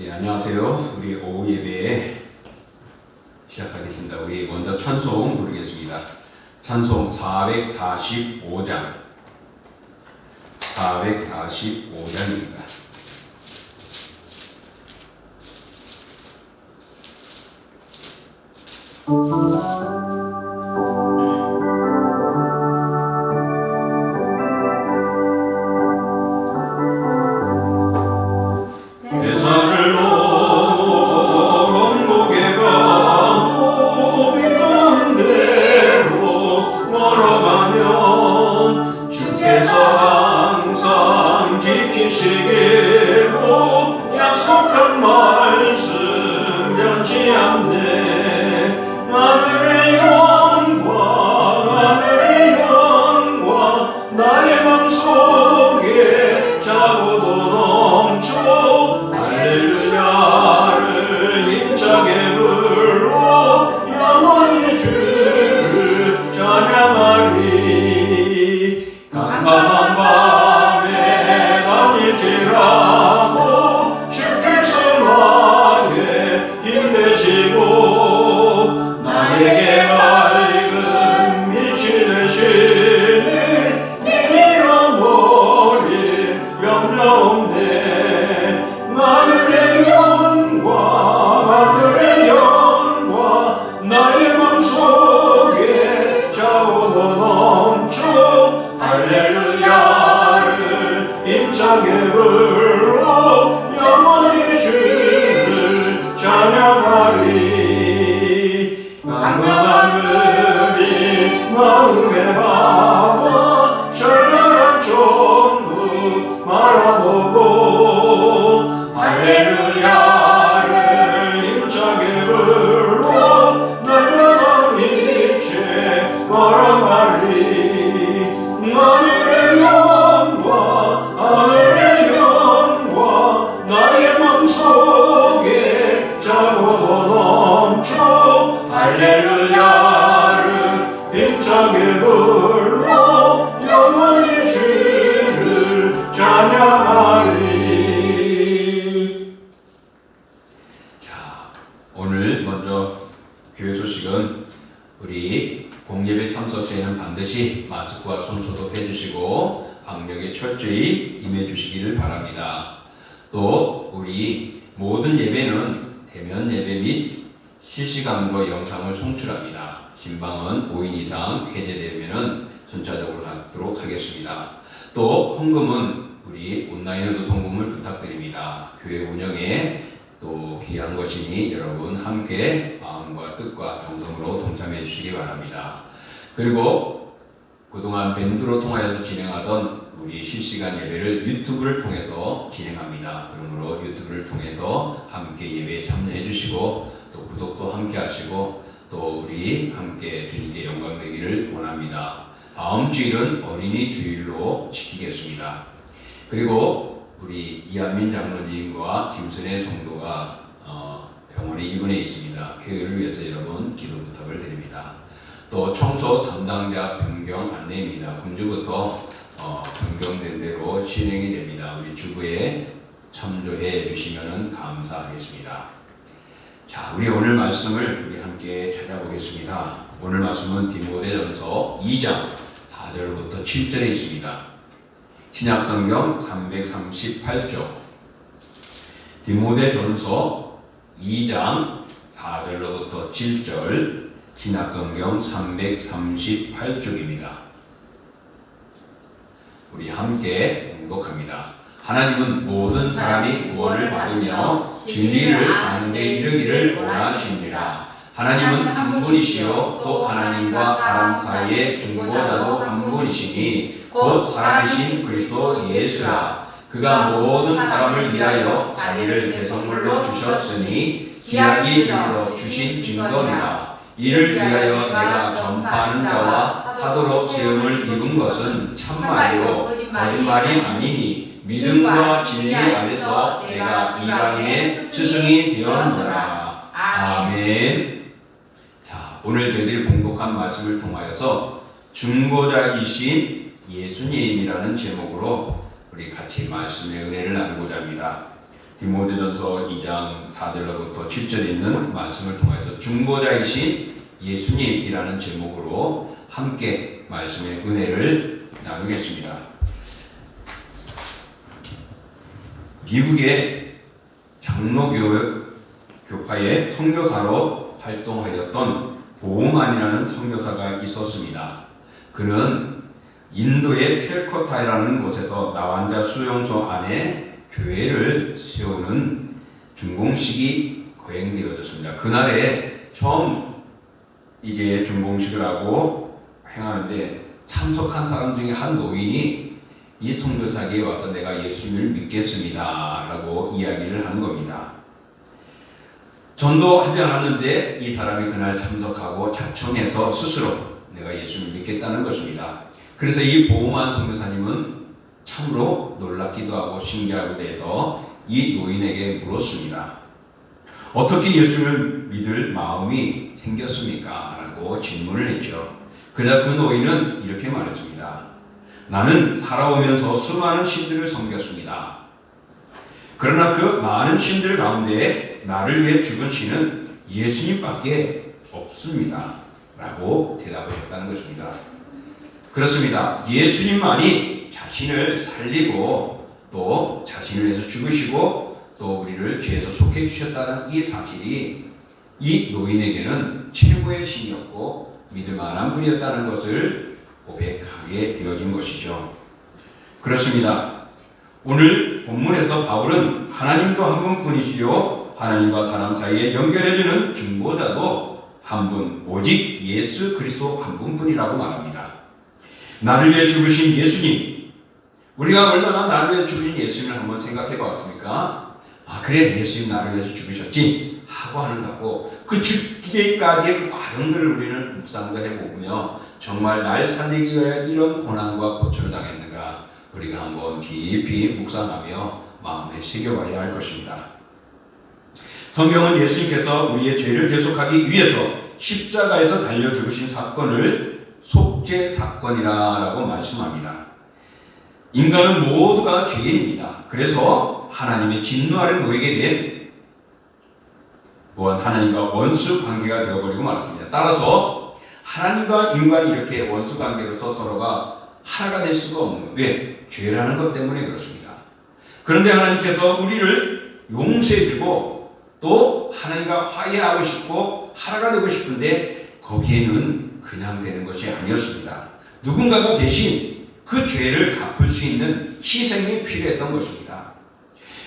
안녕하세요. 우리 오후 예배 시작하겠습니다. 우리 먼저 찬송 부르겠습니다. 찬송 445장 445장입니다. 오늘 먼저 교회 소식은 우리 공예배 참석 시에는 반드시 마스크와 손 소독해 주시고 방역에 철저히 임해 주시기를 바랍니다. 또 우리 모든 예배는 대면 예배 및 실시간으로 영상을 송출합니다. 신방은 5인 이상 해제되면은 순차적으로 하도록 하겠습니다. 또 헌금은 우리 온라인으로 송금을 부탁드립니다. 교회 운영에 또 귀한 것이니 여러분 함께 마음과 뜻과 정성으로 동참해 주시기 바랍니다. 그리고 그동안 밴드로 통하여서 진행하던 우리 실시간 예배를 유튜브를 통해서 진행합니다. 그러므로 유튜브를 통해서 함께 예배에 참여해 주시고 또 구독도 함께 하시고 또 우리 함께 주님께 영광 되기를 원합니다. 다음 주일은 어린이 주일로 지키겠습니다. 그리고 우리 이한민 장로님과 김순애 성도가 병원에 입원해 있습니다. 교회를 위해서 여러분 기도 부탁을 드립니다. 또 청소 담당자 변경 안내입니다. 금주부터 변경된 대로 진행이 됩니다. 우리 주부에 참조해 주시면 감사하겠습니다. 자, 우리 오늘 말씀을 우리 함께 찾아보겠습니다. 오늘 말씀은 디모데전서 2장 4절부터 7절에 있습니다. 신약성경 338쪽 디모데전서 2장 4절로부터 7절 신약성경 338쪽입니다. 우리 함께 봉독합니다. 하나님은 모든 사람이 구원을 받으며 진리를 아는 데 이르기를 원하십니다. 하나님은 한 분이시요 또 하나님과 사람 사이의 중보자도 한 분이시니 곧 살아계신 그리스도 예수라. 그가 모든 사람을 위하여 자기를 대성물로 주셨으니 기약이 이르러 주신 증거니라. 이를 위하여 내가 전파하는 자와 사도로 세움을 입은 것은 참말이요 거짓말이 아니니 믿음과 진리 안에서 내가 이방인의 스승이 되었노라. 아멘. 자, 오늘 저희들이 봉독한 말씀을 통하여서 중보자이신 예수님이라는 제목으로 우리 같이 말씀의 은혜를 나누고자 합니다. 디모데전서 2장 4절로부터 7절에 있는 말씀을 통해서 중보자이신 예수님이라는 제목으로 함께 말씀의 은혜를 나누겠습니다. 미국의 장로교파의 선교사로 활동하였던 보우만이라는 선교사가 있었습니다. 그는 인도의 캘커타라는 곳에서 나환자 수용소 안에 교회를 세우는 준공식이 거행되어졌습니다. 그날에 처음 이제 준공식을 하고 행하는데 참석한 사람 중에 한 노인이 이 선교사에게 와서 내가 예수님을 믿겠습니다 라고 이야기를 하는 겁니다. 전도하지 않았는데 이 사람이 그날 참석하고 자청해서 스스로 내가 예수님을 믿겠다는 것입니다. 그래서 이 보우만 선교사님은 참으로 놀랍기도 하고 신기하고 돼서 이 노인에게 물었습니다. 어떻게 예수를 믿을 마음이 생겼습니까? 라고 질문을 했죠. 그러자 그 노인은 이렇게 말했습니다. 나는 살아오면서 수많은 신들을 섬겼습니다. 그러나 그 많은 신들 가운데 나를 위해 죽은 신은 예수님밖에 없습니다. 라고 대답을 했다는 것입니다. 그렇습니다. 예수님만이 자신을 살리고 또 자신을 위해서 죽으시고 또 우리를 죄에서 속해 주셨다는 이 사실이 이 노인에게는 최고의 신이었고 믿을 만한 분이었다는 것을 고백하게 되어진 것이죠. 그렇습니다. 오늘 본문에서 바울은 하나님도 한 분뿐이시요 하나님과 사람 사이에 연결해주는 중보자도 한 분, 오직 예수 그리스도 한 분뿐이라고 말합니다. 나를 위해 죽으신 예수님, 우리가 얼마나 나를 위해 죽으신 예수님을 한번 생각해 보았습니까? 아 그래 예수님 나를 위해서 죽으셨지 하고 하는 거고 그 죽기까지의 그 과정들을 우리는 묵상도 해보며 정말 날 살리기 위해 이런 고난과 고초를 당했는가 우리가 한번 깊이 묵상하며 마음에 새겨봐야 할 것입니다. 성경은 예수님께서 우리의 죄를 대속하기 위해서 십자가에서 달려 죽으신 사건을 속죄 사건이라고 말씀합니다. 인간은 모두가 죄인입니다. 그래서 하나님의 진노 아래 놓이게 된 하나님과 원수 관계가 되어버리고 말았습니다. 따라서 하나님과 인간이 이렇게 원수 관계로서 서로가 하나가 될 수가 없는 거예요. 왜? 죄라는 것 때문에 그렇습니다. 그런데 하나님께서 우리를 용서해주고 또 하나님과 화해하고 싶고 하나가 되고 싶은데 거기에는 그냥 되는 것이 아니었습니다. 누군가가 대신 그 죄를 갚을 수 있는 희생이 필요했던 것입니다.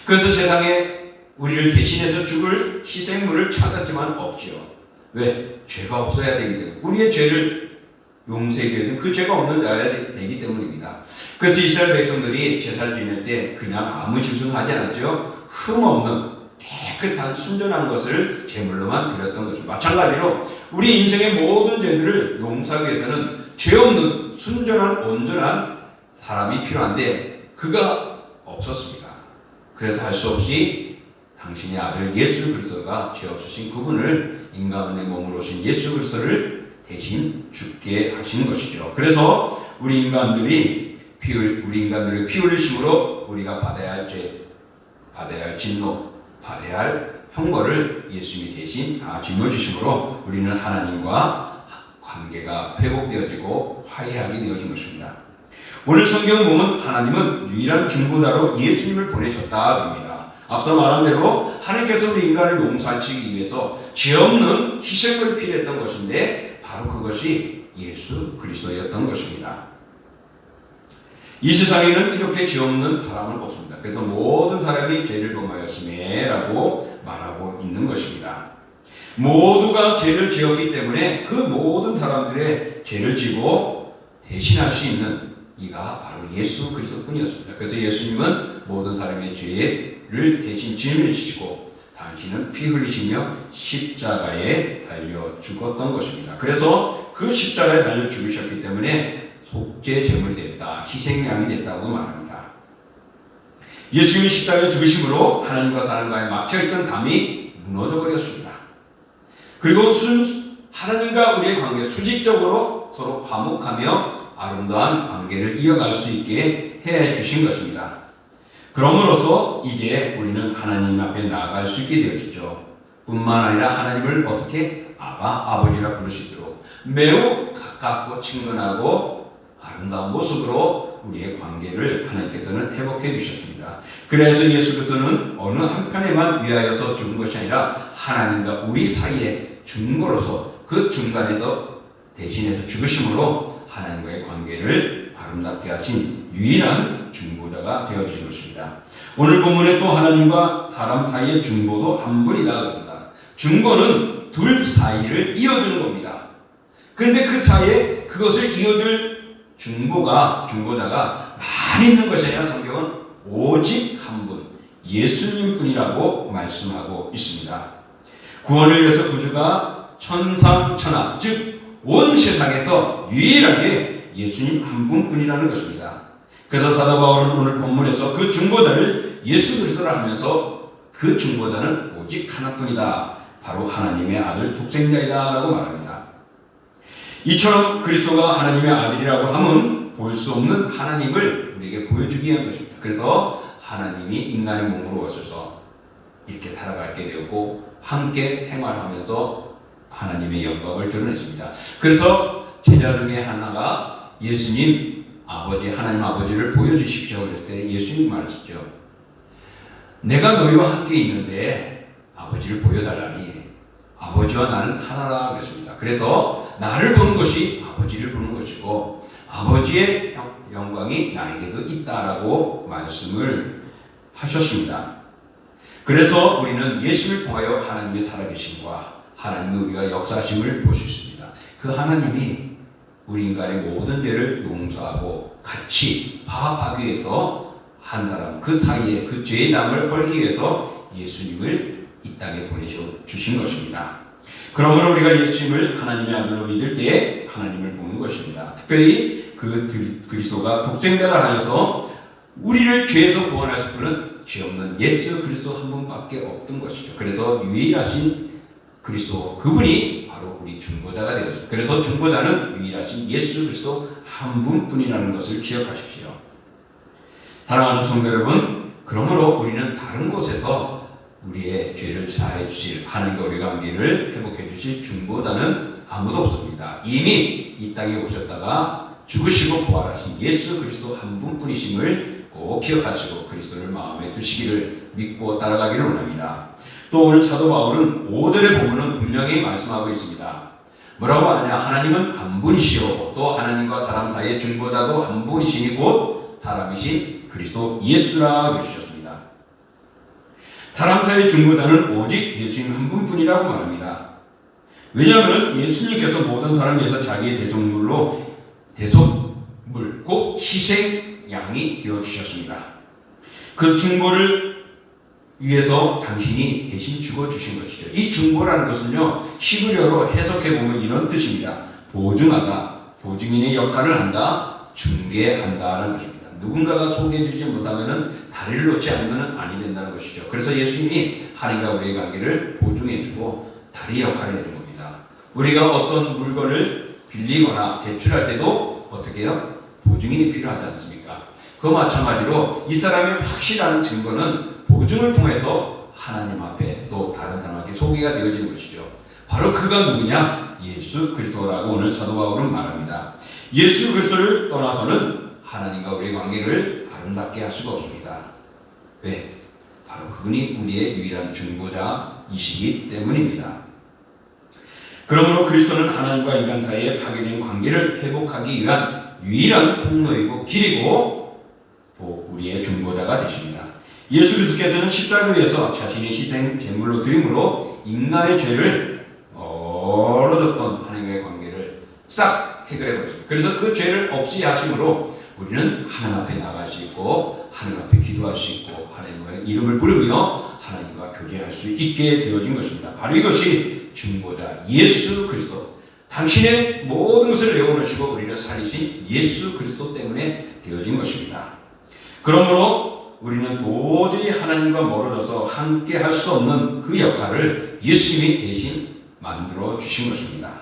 그래서 세상에 우리를 대신해서 죽을 희생물을 찾았지만 없지요. 왜? 죄가 없어야 되기 때문에 우리의 죄를 용서하기 위해서는 그 죄가 없는 자가 되기 때문입니다. 그래서 이스라엘 백성들이 제사를 지낼 때 그냥 아무 짐승 하지 않았죠. 흠없는 깨끗한 순전한 것을 제물로만 드렸던 것입니다. 마찬가지로 우리 인생의 모든 죄들을 용서하기 위해서는 죄 없는 순전한 온전한 사람이 필요한데 그가 없었습니다. 그래서 할 수 없이 당신의 아들 예수 그리스도가 죄 없으신 그분을 인간의 몸으로 오신 예수 그리스도를 대신 죽게 하신 것이죠. 그래서 우리 인간들의 피 흘리심으로 우리가 받아야 할 죄, 받아야 할 진노, 받아야 할 형벌을 예수님이 대신 다 짊어지심으로 우리는 하나님과 관계가 회복되어지고 화해하게 되어진 것입니다. 오늘 성경을 보면 하나님은 유일한 중보자로 예수님을 보내셨다 합니다. 앞서 말한 대로 하나님께서 우리 인간을 용서하시기 위해서 죄 없는 희생물이 필요했던 것인데 바로 그것이 예수 그리스도였던 것입니다. 이 세상에는 이렇게 죄 없는 사람은 없습니다. 그래서 모든 사람이 죄를 범하였음에 라고 말하고 있는 것입니다. 모두가 죄를 지었기 때문에 그 모든 사람들의 죄를 지고 대신할 수 있는 이가 바로 예수 그리스도뿐이었습니다. 그래서 예수님은 모든 사람의 죄를 대신 짊어지시고 당신은 피 흘리시며 십자가에 달려 죽었던 것입니다. 그래서 그 십자가에 달려 죽으셨기 때문에 속죄 제물이 됐다, 희생양이 됐다고 말합니다. 예수님이 십자가에 죽으심으로 하나님과 사람과의 막혀있던 담이 무너져 버렸습니다. 그리고 하나님과 우리의 관계 수직적으로 서로 화목하며 아름다운 관계를 이어갈 수 있게 해 주신 것입니다. 그럼으로써 이제 우리는 하나님 앞에 나아갈 수 있게 되어지죠. 뿐만 아니라 하나님을 어떻게 아버지라 부를 수 있도록 매우 가깝고 친근하고 아름다운 모습으로 우리의 관계를 하나님께서는 회복해 주셨습니다. 그래서 예수 그리스도는 어느 한편에만 위하여서 죽은 것이 아니라 하나님과 우리 사이에 중보로서 그 중간에서 대신해서 죽으심으로 하나님과의 관계를 아름답게 하신 유일한 중보자가 되어진 것입니다. 오늘 본문에 또 하나님과 사람 사이의 중보도 한 분이다. 중보는 둘 사이를 이어주는 겁니다. 그런데 그 사이에 그것을 이어줄 중보자가 많이 있는 것이 아니라 성경은 오직 한 분, 예수님 뿐이라고 말씀하고 있습니다. 구원을 위해서 구주가 천상천하, 즉 온 세상에서 유일하게 예수님 한 분뿐이라는 것입니다. 그래서 사도 바울은 오늘 본문에서 그 중보자를 예수 그리스도라 하면서 그 중보자는 오직 하나뿐이다. 바로 하나님의 아들 독생자이다 라고 말합니다. 이처럼 그리스도가 하나님의 아들이라고 하면 볼 수 없는 하나님을 우리에게 보여주기 위한 것입니다. 그래서 하나님이 인간의 몸으로 오셔서 이렇게 살아가게 되었고 함께 생활하면서 하나님의 영광을 드러냈습니다. 그래서 제자 중에 하나가 예수님 하나님 아버지를 보여주십시오 그랬을 때 예수님 말했죠. 내가 너희와 함께 있는데 아버지를 보여달라니 아버지와 나는 하나라 그랬습니다. 그래서 나를 보는 것이 아버지를 보는 것이고 아버지의 영광이 나에게도 있다라고 말씀을 하셨습니다. 그래서 우리는 예수를 통하여 하나님의 살아계심과 하나님의 우리가 역사하심을 볼 수 있습니다. 그 하나님이 우리 인간의 모든 죄를 용서하고 같이 화합하기 위해서 한 사람 그 사이에 그 죄의 담을 헐기 위해서 예수님을 이 땅에 보내주신 것입니다. 그러므로 우리가 예수님을 하나님의 아들로 믿을 때 하나님을 보는 것입니다. 특별히 그 그리스도가 독생자라 하여서 우리를 죄에서 구원하실 분은 죄 없는 예수 그리스도 한 분밖에 없던 것이죠. 그래서 유일하신 그리스도 그분이 바로 우리 중보자가 되었습니다. 그래서 중보자는 유일하신 예수 그리스도 한 분뿐이라는 것을 기억하십시오. 사랑하는 성도 여러분, 그러므로 우리는 다른 곳에서 우리의 죄를 사해 주실 하나님과 우리 관계를 회복해 주실 중보자는 아무도 없습니다. 이미 이 땅에 오셨다가 죽으시고 부활하신 예수 그리스도 한 분뿐이심을 꼭 기억하시고 그리스도를 마음에 두시기를 믿고 따라가기를 원합니다. 또 오늘 사도 바울은 5절의 본문은 분명히 말씀하고 있습니다. 뭐라고 하느냐? 하나님은 한 분이시오. 또 하나님과 사람 사이의 중보자도 한 분이시니 곧 사람이신 그리스도 예수라 해주셨습니다. 사람 사이의 중보자는 오직 예수님 한 분뿐이라고 말합니다. 왜냐하면 예수님께서 모든 사람을 위해서 자기의 대속물 곧 희생양이 되어주셨습니다. 그 중보를 위해서 당신이 대신 죽어주신 것이죠. 이 중보라는 것은요, 히브리어로 해석해보면 이런 뜻입니다. 보증하다, 보증인의 역할을 한다, 중개한다라는 것입니다. 누군가가 소개해주지 못하면 다리를 놓지 않으면 아니 된다는 것이죠. 그래서 예수님이 하나님과 우리의 관계를 보증해주고 다리 역할을 해준 겁니다. 우리가 어떤 물건을 빌리거나 대출할 때도 어떻게 해요? 보증인이 필요하지 않습니까? 그 마찬가지로 이 사람의 확실한 증거는 보증을 통해서 하나님 앞에 또 다른 사람에게 소개가 되어지는 것이죠. 바로 그가 누구냐? 예수 그리스도라고 오늘 사도 바울은 말합니다. 예수 그리스도를 떠나서는 하나님과 우리의 관계를 아름답게 할 수가 없습니다. 왜? 바로 그분이 우리의 유일한 중보자이시기 때문입니다. 그러므로 그리스도는 하나님과 인간 사이에 파괴된 관계를 회복하기 위한 유일한 통로이고 길이고 또 우리의 중보자가 되십니다. 예수 그리스도께서는 십자가를 위해서 자신의 희생 제물로 드림으로 인간의 죄를 멀어졌던 하나님과의 관계를 싹 해결해 버렸습니다. 그래서 그 죄를 없이 하심으로 우리는 하나님 앞에 나갈 수 있고 하나님 앞에 기도할 수 있고 하나님과의 이름을 부르며 하나님과 교제할 수 있게 되어진 것입니다. 바로 이것이 중보자 예수 그리스도, 당신의 모든 것을 내어놓으시고 우리를 살리신 예수 그리스도 때문에 되어진 것입니다. 그러므로 우리는 도저히 하나님과 멀어져서 함께 할 수 없는 그 역할을 예수님이 대신 만들어 주신 것입니다.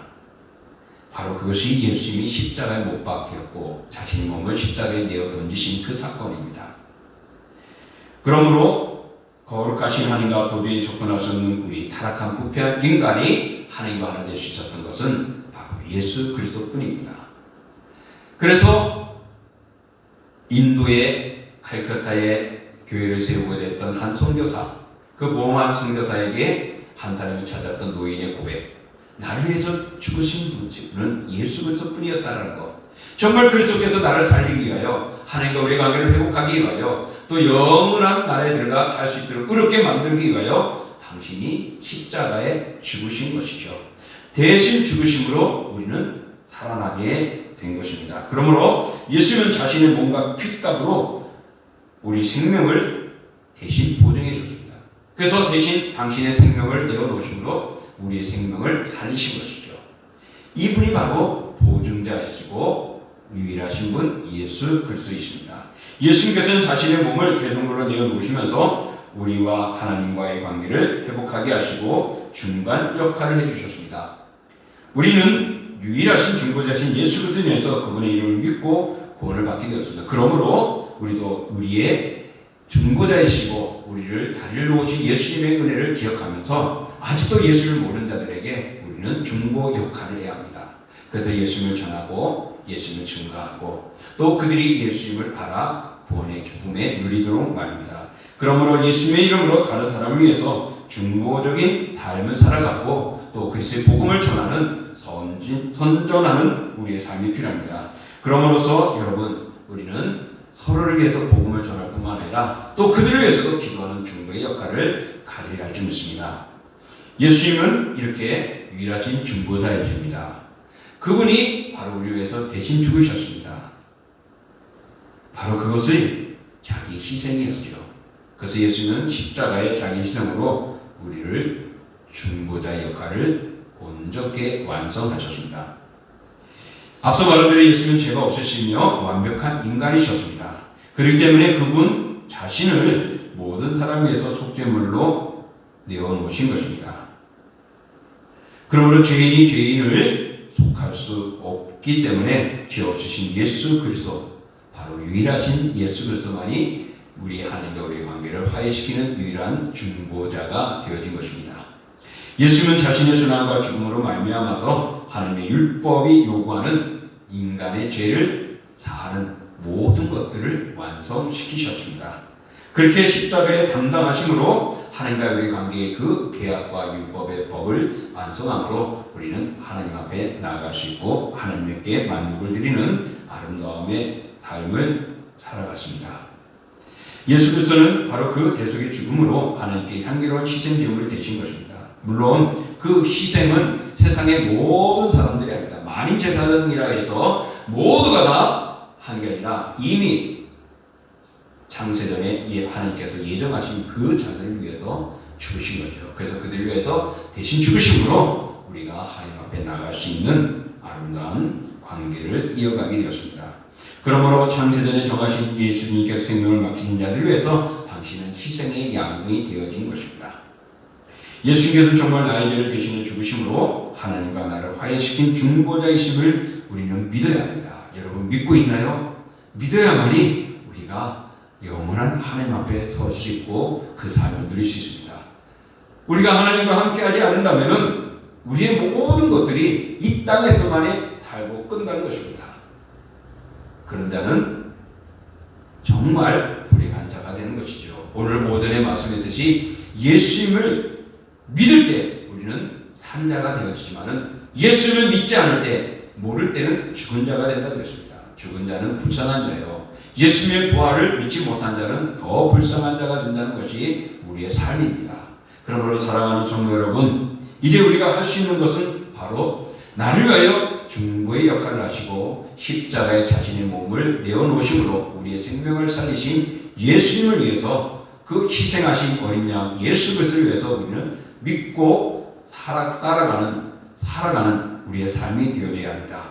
바로 그것이 예수님이 십자가에 못 박혔고 자신의 몸을 십자가에 내어 던지신 그 사건입니다. 그러므로 거룩하신 하나님과 도저히 접근할 수 없는 우리 타락한 부패한 인간이 하나님과 하나 될 수 있었던 것은 바로 예수 그리스도뿐입니다. 그래서 인도의 칼커타에 교회를 세우게 됐던 한 선교사, 그 모험한 선교사에게 한 사람이 찾았던 노인의 고백, 나를 위해서 죽으신 분은 예수 그리스도뿐이었다는 것, 정말 그리스도께서 나를 살리기 위하여 하나님과 우리의 관계를 회복하기 위하여 또 영원한 나라에 들어가 살 수 있도록 의롭게 만들기 위하여 당신이 십자가에 죽으신 것이죠. 대신 죽으심으로 우리는 살아나게 된 것입니다. 그러므로 예수님은 자신의 몸과 피값으로 우리 생명을 대신 보증해 줬습니다. 그래서 대신 당신의 생명을 내어놓으심으로 우리의 생명을 살리신 것이죠. 이분이 바로 보증자이시고 유일하신 분 예수 그리스도이십니다. 예수님께서는 자신의 몸을 대성물로 내어놓으시면서 우리와 하나님과의 관계를 회복하게 하시고 중간 역할을 해주셨습니다. 우리는 유일하신 중보자신 예수 그리스도에서 그분의 이름을 믿고 구원을 받게 되었습니다. 그러므로 우리도 우리의 중보자이시고 우리를 다리를 놓으신 예수님의 은혜를 기억하면서 아직도 예수를 모르는 자들에게 우리는 중보 역할을 해야 합니다. 그래서 예수님을 전하고 예수님을 증거하고 또 그들이 예수님을 알아 구원의 기쁨에 누리도록 말입니다. 그러므로 예수님의 이름으로 다른 사람을 위해서 중보적인 삶을 살아가고 또 그리스도의 복음을 전하는 선전하는 우리의 삶이 필요합니다. 그럼으로써 여러분 우리는 서로를 위해서 복음을 전할 뿐만 아니라 또 그들을 위해서도 기도하는 중보의 역할을 가져야 할 줄 믿습니다. 예수님은 이렇게 유일하신 중보자이십니다. 그분이 바로 우리를 위해서 대신 죽으셨습니다. 바로 그것이 자기 희생이었죠. 그래서 예수님은 십자가의 자기 희생으로 우리를 중보자의 역할을 온전히 완성하셨습니다. 앞서 말한 대로 예수님은 죄가 없으시며 완벽한 인간이셨습니다. 그렇기 때문에 그분 자신을 모든 사람 위해서 속죄물로 내어놓으신 것입니다. 그러므로 죄인이 죄인을 속할 수 없기 때문에 죄 없으신 예수 그리스도, 바로 유일하신 예수 그리스도만이 우리 하나님과 우리의 관계를 화해시키는 유일한 중보자가 되어진 것입니다. 예수님은 자신의 순환과 죽음으로 말미암아서 하나님의 율법이 요구하는 인간의 죄를 사하는 모든 것들을 완성시키셨습니다. 그렇게 십자가에 담당하심으로 하나님과 우리의 관계의 그 계약과 율법의 법을 완성함으로 우리는 하나님 앞에 나아갈 수 있고 하나님께 만국을 드리는 아름다움의 삶을 살아갔습니다. 예수 그리스도는 바로 그 대속의 죽음으로 하나님께 향기로운 희생 제물이 되신 것입니다. 물론 그 희생은 세상의 모든 사람들이 아니다. 만인 제사장이라 해서 모두가 다 한 게 아니라 이미 창세전에 하나님께서 예정하신 그 자들을 위해서 죽으신 거죠. 그래서 그들을 위해서 대신 죽으심으로 우리가 하나님 앞에 나갈 수 있는 아름다운 관계를 이어가게 되었습니다. 그러므로 창세전에 정하신 예수님께서 생명을 맡기신 자들을 위해서 당신은 희생의 양이 되어진 것입니다. 예수님께서는 정말 나의 죄를 대신해 죽으심으로 하나님과 나를 화해시킨 중보자이심을 우리는 믿어야 합니다. 여러분 믿고 있나요? 믿어야만이 우리가 영원한 하나님 앞에 설 수 있고 그 삶을 누릴 수 있습니다. 우리가 하나님과 함께하지 않는다면 우리의 모든 것들이 이 땅에서만이 살고 끝나는 것입니다. 그런 자는 정말 불행한 자가 되는 것이죠. 오늘 오전에 말씀했듯이 예수님을 믿을 때 우리는 산 자가 되었지만은 예수를 믿지 않을 때, 모를 때는 죽은 자가 된다고 했습니다. 죽은 자는 불쌍한 자예요. 예수님의 부활을 믿지 못한 자는 더 불쌍한 자가 된다는 것이 우리의 삶입니다. 그러므로 사랑하는 성도 여러분, 이제 우리가 할 수 있는 것은 바로 나를 위하여 중보의 역할을 하시고 십자가에 자신의 몸을 내어놓으심으로 우리의 생명을 살리신 예수님을 위해서 그 희생하신 어린 양 예수 그리스도를 위해서 우리는 믿고 살아가는 우리의 삶이 되어야 합니다.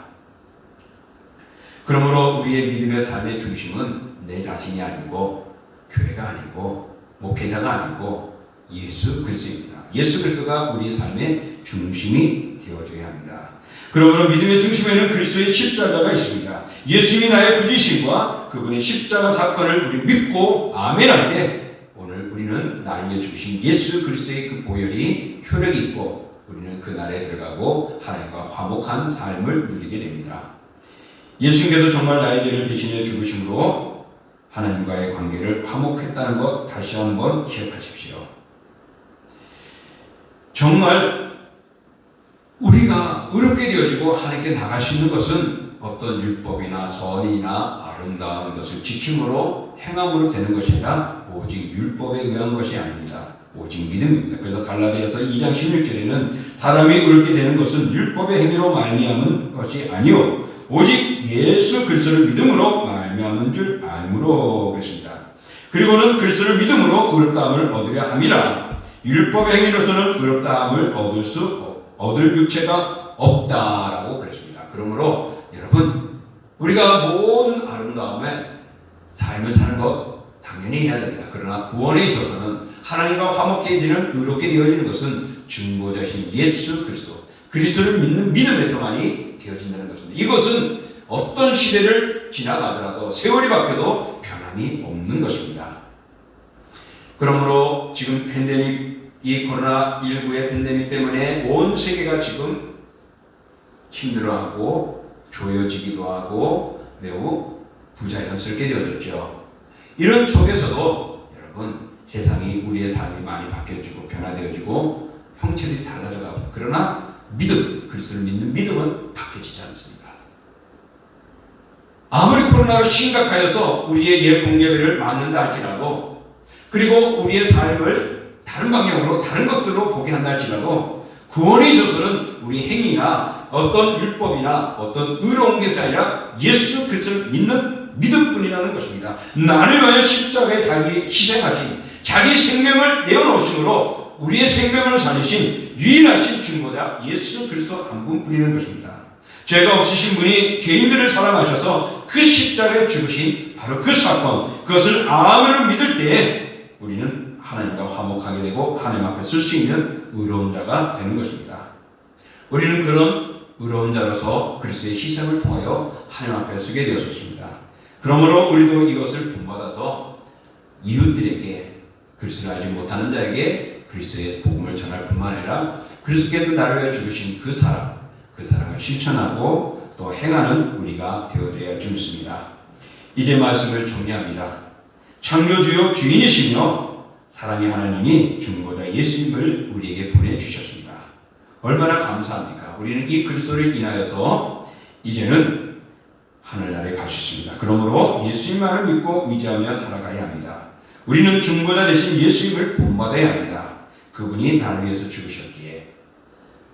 그러므로 우리의 믿음의 삶의 중심은 내 자신이 아니고 교회가 아니고 목회자가 아니고 예수 그리스도입니다. 예수 그리스도가 우리 삶의 중심이 되어줘야 합니다. 그러므로 믿음의 중심에는 그리스도의 십자가가 있습니다. 예수님이 나의 구주이심과 그분의 십자가 사건을 우리 믿고 아멘할 때 우리는 날 위해 주신 예수 그리스도의 그 보혈이 효력이 있고 우리는 그 날에 들어가고 하나님과 화목한 삶을 누리게 됩니다. 예수님께서 정말 나의 죄를 대신해 죽으심으로 하나님과의 관계를 화목했다는 것 다시 한번 기억하십시오. 정말 우리가 의롭게 되어지고 하나님께 나갈 수 있는 것은 어떤 율법이나 선이나 아름다운 것을 지킴으로 행함으로 되는 것이 아니라 오직 율법에 의한 것이 아닙니다. 오직 믿음입니다. 그래서 갈라디아서 2장 16절에는 사람이 의롭게 되는 것은 율법의 행위로 말미암은 것이 아니요 오직 예수 그리스도를 믿음으로 말미암은 줄 알므로 그랬습니다. 그리고는 그리스도를 믿음으로 의롭다함을 얻으려 함이라. 율법의 행위로서는 의롭다함을 얻을 육체가 없다라고 그랬습니다. 그러므로 여러분 우리가 모든 아름다움에 삶을 사는 것 당연히 해야 됩니다. 그러나 구원에 있어서는 하나님과 화목해지는 의롭게 되어지는 것은 중보자신 예수 그리스도를 믿는 믿음에서만이 되어진다는 것입니다. 이것은 어떤 시대를 지나가더라도 세월이 바뀌어도 변함이 없는 것입니다. 그러므로 지금 이 코로나19의 팬데믹 때문에 온 세계가 지금 힘들어하고 조여지기도 하고 매우 부자연스럽게 되어졌죠. 이런 속에서도 여러분 세상이 우리의 삶이 많이 바뀌어지고 변화되어지고 형체들이 달라져가고 그러나 그리스도를 믿는 믿음은 바뀌어지지 않습니다. 아무리 코로나가 심각하여서 우리의 예 공예배를 막는다 할지라도 그리고 우리의 삶을 다른 방향으로 다른 것들로 보게 한다 할지라도 구원에 있어서는 우리 행위나 어떤 율법이나 어떤 의로운 것이 아니라 예수 그리스도를 믿는 믿음뿐이라는 것입니다. 나를 위하여 십자가에 자기 희생하신 자기 생명을 내어놓으심으로 우리의 생명을 살리신 유일하신 중보자 예수 그리스도 한 분뿐이라는 것입니다. 죄가 없으신 분이 죄인들을 사랑하셔서 그 십자가에 죽으신 바로 그 사건 그것을 아멘을 믿을 때에 우리는 하나님과 화목하게 되고 하나님 앞에 쓸 수 있는 의로운 자가 되는 것입니다. 우리는 그런 의로운 자로서 그리스도의 희생을 통하여 하나님 앞에 서게 되었습니다. 그러므로 우리도 이것을 본받아서 이웃들에게 그리스도를 알지 못하는 자에게 그리스도의 복음을 전할 뿐만 아니라 그리스도께서 나를 위해 죽으신 그 사랑을 실천하고 또 행하는 우리가 되어져야 좋습니다. 이제 말씀을 정리합니다. 창조주요 주인이시며 사랑의 하나님이 중보자 예수님을 우리에게 보내주셨습니다. 얼마나 감사합니까? 우리는 이 그리스도를 인하여서 이제는 하늘나라에 갈 수 있습니다. 그러므로 예수님만을 믿고 의지하며 살아가야 합니다. 우리는 중보자 대신 예수님을 본받아야 합니다. 그분이 나를 위해서 죽으셨기에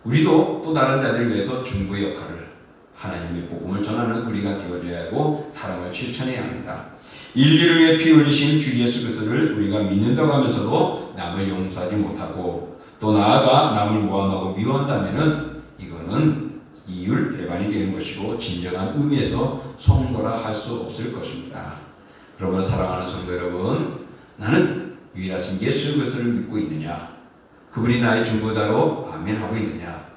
우리도 또 다른 자들을 위해서 중보의 역할을 하나님의 복음을 전하는 우리가 되어줘야 하고 사랑을 실천해야 합니다. 인류를 위해 피 흘리신 주 예수 그리스도를 우리가 믿는다고 하면서도 남을 용서하지 못하고 또 나아가 남을 모함하고 미워한다면은 이거는 이율 배반이 되는 것이고 진정한 의미에서 성도라 할 수 없을 것입니다. 여러분 사랑하는 성도 여러분, 나는 유일하신 예수 그리스도를 믿고 있느냐? 그분이 나의 중보자로 아멘하고 있느냐?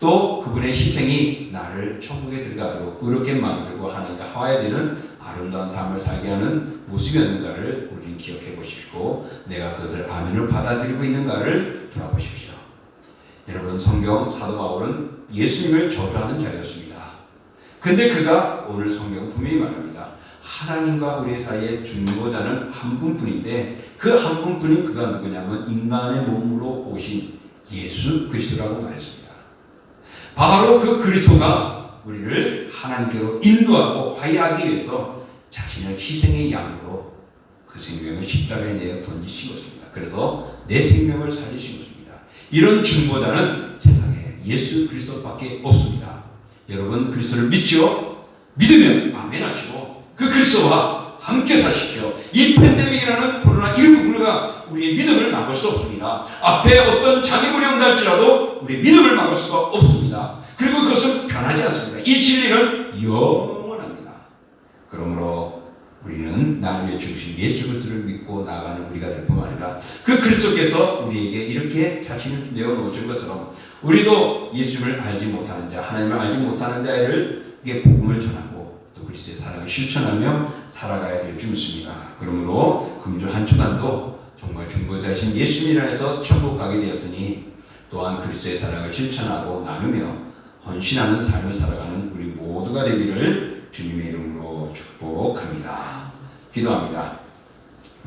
또 그분의 희생이 나를 천국에 들어가도록 의롭게 만들고 하나님과 화해야 되는 아름다운 삶을 살게 하는 모습이었는가를 우리는 기억해 보십시오. 내가 그것을 아멘으로 받아들이고 있는가를 돌아보십시오. 여러분 성경 사도 바울은 예수님을 저주하는 자였습니다. 근데 그가 오늘 성경은 분명히 말합니다. 하나님과 우리 사이의 중보자는 한 분뿐인데 그 한 분뿐인 그가 누구냐면 인간의 몸으로 오신 예수 그리스도라고 말했습니다. 바로 그 그리스도가 우리를 하나님께로 인도하고 화해하기 위해서 자신의 희생의 양으로 그 생명을 십자가에 내어 던지신 것입니다. 그래서 내 생명을 살리신 것입니다. 이런 중보자는 세상에 예수 그리스도밖에 없습니다. 여러분 그리스도를 믿죠? 믿으면 아멘 하시고 그 그리스도와 함께 사십시오. 이 팬데믹이라는 코로나19가 우리의 믿음을 막을 수 없습니다. 앞에 어떤 장애물이 온다 할지라도 우리의 믿음을 막을 수가 없습니다. 그리고 그것은 변하지 않습니다. 이 진리는 영원합니다. 그러므로 우리는 나를 위해 죽으신 예수 그리스도를 믿고 나아가는 우리가 될 뿐만 아니라 그 그리스도께서 우리에게 이렇게 자신을 내어놓으신 것처럼 우리도 예수를 알지 못하는 자, 하나님을 알지 못하는 자에게 복음을 전하고 또 그리스도의 사랑을 실천하며 살아가야 될 줄 믿습니다. 그러므로 금주 한 주간도 정말 중보자이신 예수님이라 해서 천국 가게 되었으니 또한 그리스도의 사랑을 실천하고 나누며 헌신하는 삶을 살아가는 우리 모두가 되기를 주님의 이름으로 축복합니다. 기도합니다.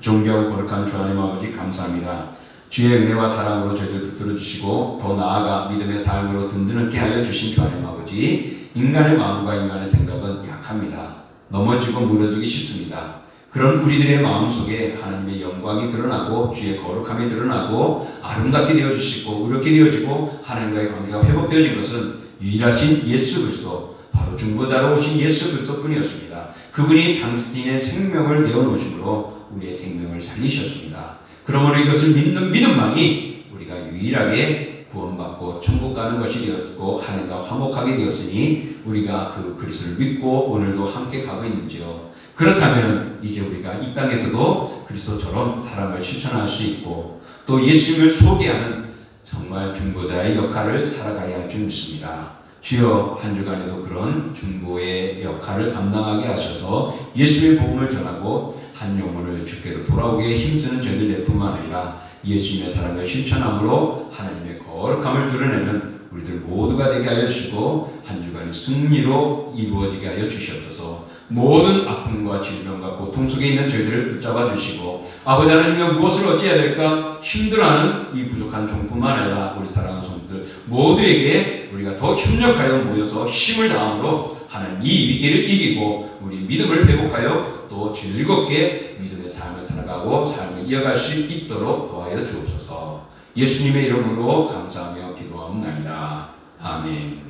존귀하고 거룩한 주 하나님 아버지 감사합니다. 주의 은혜와 사랑으로 저희들 붙들어 주시고 더 나아가 믿음의 삶으로 든든하게 하여 주신 주 하나님 아버지, 인간의 마음과 인간의 생각은 약합니다. 넘어지고 무너지기 쉽습니다. 그런 우리들의 마음속에 하나님의 영광이 드러나고 주의 거룩함이 드러나고 아름답게 되어주시고 의롭게 되어지고 하나님과의 관계가 회복되어진 것은 유일하신 예수 그리스도, 바로 중보자로 오신 예수 그리스도뿐이었습니다. 그분이 당신의 생명을 내어놓으심으로 우리의 생명을 살리셨습니다. 그러므로 이것을 믿는 믿음만이 우리가 유일하게 구원받고 천국 가는 것이 되었고 하나님과 화목하게 되었으니 우리가 그 그리스도를 믿고 오늘도 함께 가고 있는지요. 그렇다면 이제 우리가 이 땅에서도 그리스도처럼 사랑을 실천할 수 있고 또 예수님을 소개하는 정말 중보자의 역할을 살아가야 할 줄 믿습니다. 주여, 한 주간에도 그런 중보의 역할을 감당하게 하셔서 예수님의 복음을 전하고 한 영혼을 주께로 돌아오게 힘쓰는 저희들 내뿐만 아니라 예수님의 사랑을 실천함으로 하나님의 거룩함을 드러내는 우리들 모두가 되게 하여 주시고 한 주간의 승리로 이루어지게 하여 주시옵소서. 모든 아픔과 질병과 고통 속에 있는 저희들을 붙잡아 주시고 아버지 하나님과 무엇을 어찌해야 될까 힘들어하는 이 부족한 종뿐만 아니라 우리 사랑하는 성도들 모두에게 우리가 더 협력하여 모여서 힘을 다함으로 하나님 이 위기를 이기고 우리 믿음을 회복하여 또 즐겁게 믿음의 삶을 살아가고 삶을 이어갈 수 있도록 도와여 주옵소서. 예수님의 이름으로 감사하며 기도하옵나이다. 아멘.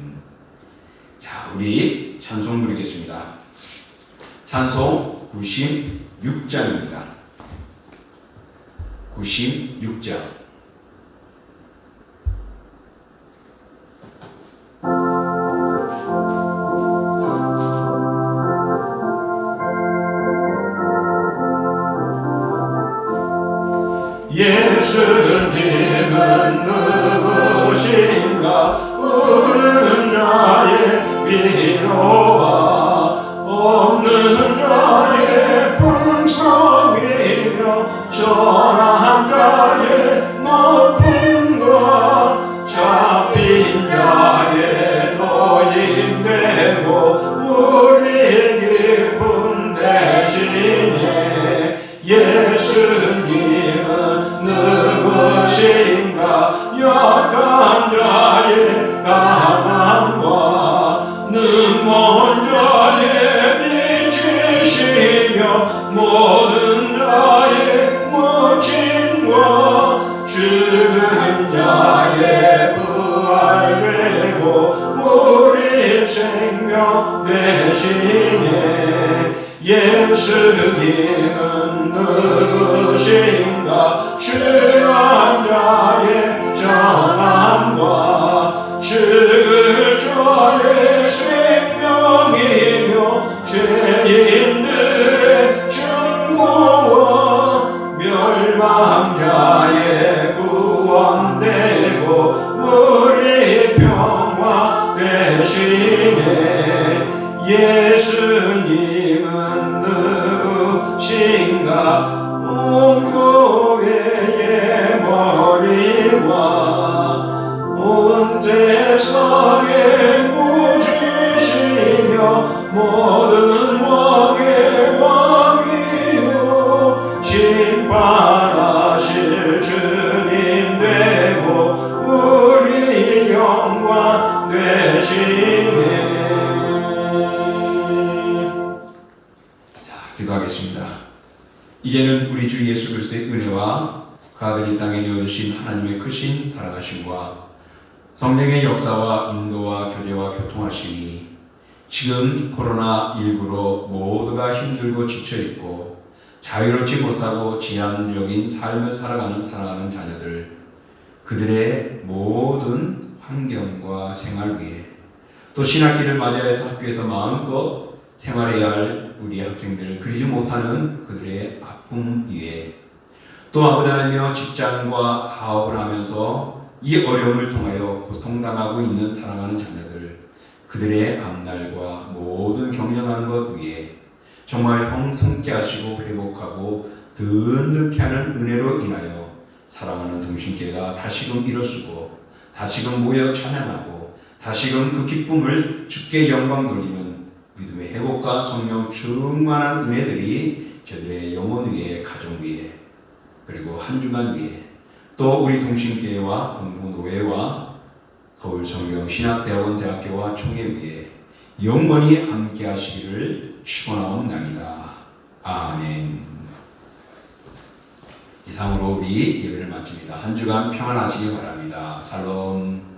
자, 우리 찬송 부르겠습니다. 찬송 96장입니다. 96장. 예수님은 누구신가? 우는 자의 위로와 없는 자의 풍성이며 전한 자의 높음과 잡힌 자의 노임되고 우리 기쁨 대신에 예수님은 누구신가? 약한 자의 강함과 눈먼 자의 빛이시며 모든 자의 멋짐과 죽은 자의 부활되고 우리 생명 대신에 예수님은 누구신가? 취한 자의 전함과 죽을 자의 생명이며 죄인들의 중보와 멸망자의 구원되고 우리 평화 대신에 예수님은 누구신가? 온 교회의 머리와 온 세상의 구주시며 모든 왕의 왕이요 심판하실 주님 되고 우리 영광 되시네. 자, 기도하겠습니다. 이제는 우리 주 예수 그리스도의 은혜와 그 아들 이 땅에 내어주신 하나님의 크신 사랑하심과 성령의 역사와 인도와 교제와 교통하심이 지금 코로나19로 모두가 힘들고 지쳐있고 자유롭지 못하고 제한적인 삶을 살아가는 사랑하는 자녀들 그들의 모든 환경과 생활 위에 또 신학기를 맞이해서 학교에서 마음껏 생활해야 할 우리 학생들을 그리지 못하는 그들의 아픔 위에 또 아버지 하나님여 직장과 사업을 하면서 이 어려움을 통하여 고통당하고 있는 사랑하는 자녀들 그들의 앞날과 모든 경영하는 것 위에 정말 형통케 하시고 회복하고 든든케 하는 은혜로 인하여 사랑하는 동신께가 다시금 일어서고 다시금 모여 찬양하고 다시금 그 기쁨을 주께 영광 돌리는 믿음의 회복과 성령 충만한 은혜들이 저들의 영혼 위에, 가정 위에, 그리고 한 주간 위에, 또 우리 동신교회와 금고노회와 서울성경 신학대학원 대학교와 총회 위에 영원히 함께 하시기를 축원하옵나이다. 아멘. 이상으로 우리 예배를 마칩니다. 한 주간 평안하시기 바랍니다. 샬롬.